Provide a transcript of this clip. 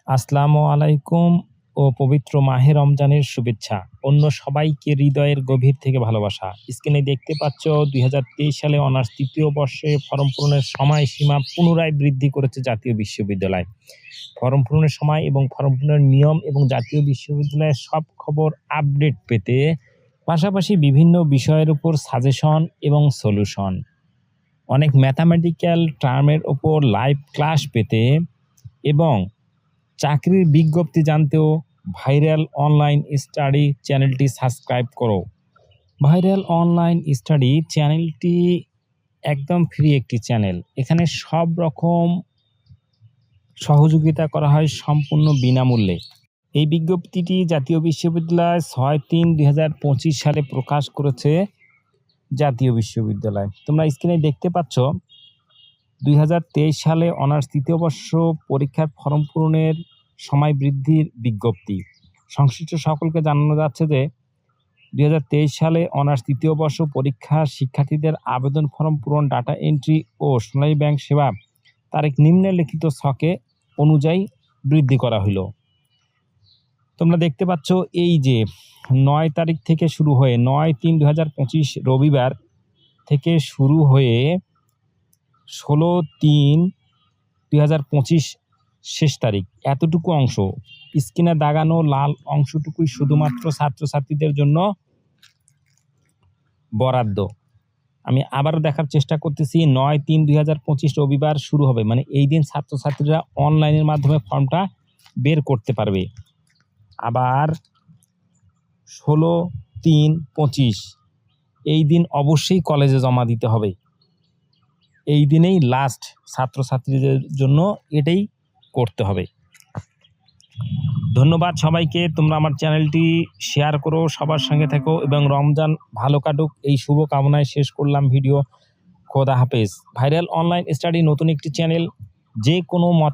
আসসালামু আলাইকুম ও পবিত্র মাহে রমজানের শুভেচ্ছা। অন্য সবাইকে হৃদয়ের গভীর থেকে ভালোবাসা। স্ক্রিনে দেখতে পাচ্ছ ২০২৩ সালে অনার্স ৩য় বর্ষে ফরম পূরণের সময়সীমা পুনরায় বৃদ্ধি করেছে জাতীয় বিশ্ববিদ্যালয়। ফরম পূরণের সময় এবং ফরম পূরণের নিয়ম এবং জাতীয় বিশ্ববিদ্যালয়ের সব খবর আপডেট পেতে পাশাপাশি বিভিন্ন বিষয়ের উপর সাজেশন এবং সলিউশন, অনেক ম্যাথামেটিক্যাল টার্মের ওপর লাইভ ক্লাস পেতে এবং চাকরির বিজ্ঞপ্তি জানতেও ভাইরাল অনলাইন স্টাডি চ্যানেলটি সাবস্ক্রাইব করো। ভাইরাল অনলাইন স্টাডি চ্যানেলটি একদম ফ্রি একটি চ্যানেল। এখানে সব রকম সহযোগিতা করা হয় সম্পূর্ণ বিনামূল্যে। এই বিজ্ঞপ্তিটি জাতীয় বিশ্ববিদ্যালয় 6/3/2025 সালে প্রকাশ করেছে জাতীয় বিশ্ববিদ্যালয়। তোমরা স্ক্রিনে দেখতে পাচ্ছ 2023 সালে অনার্স 3য় বর্ষ পরীক্ষার ফরম পূরণের সময় বৃদ্ধির বিজ্ঞপ্তি। সংশ্লিষ্ট সকলকে জানানো যাচ্ছে যে 2023 সালে অনার্স 3য় বর্ষ পরীক্ষার শিক্ষার্থীদের আবেদন ফরম পূরণ, ডাটা এন্ট্রি ও সোনালী ব্যাংক সেবা তারিখ নিম্নলিখিত ছকে অনুযায়ী বৃদ্ধি করা হইল। তোমরা দেখতে পাচ্ছ এই যে 9 তারিখ থেকে শুরু হয়ে 9/3/2025 রবিবার থেকে শুরু হয়ে 16/3/2025 শেষ তারিখ, এতটুকু অংশ স্ক্রিনে দাগানো লাল অংশটুকুই শুধুমাত্র ছাত্রছাত্রীদের জন্য বরাদ্দ। আমি আবারও দেখার চেষ্টা করতেছি। 9/3/2025 রবিবার শুরু হবে, মানে এই দিন ছাত্রছাত্রীরা অনলাইনের মাধ্যমে ফর্মটা বের করতে পারবে। আবার 16/3/25 এই দিন অবশ্যই কলেজে জমা দিতে হবে। এই দিনেই লাস্ট ছাত্রছাত্রীদের জন্য এটাই করতে হবে। ধন্যবাদ সবাইকে। তোমরা আমার চ্যানেলটি শেয়ার করো, সবার সঙ্গে থেকো এবং রমজান ভালো কাটুক এই শুভ কামনায় শেষ করলাম ভিডিও। খোদা হাফেজ। ভাইরাল অনলাইন স্টাডি নতুন একটি চ্যানেল। যে কোনো মত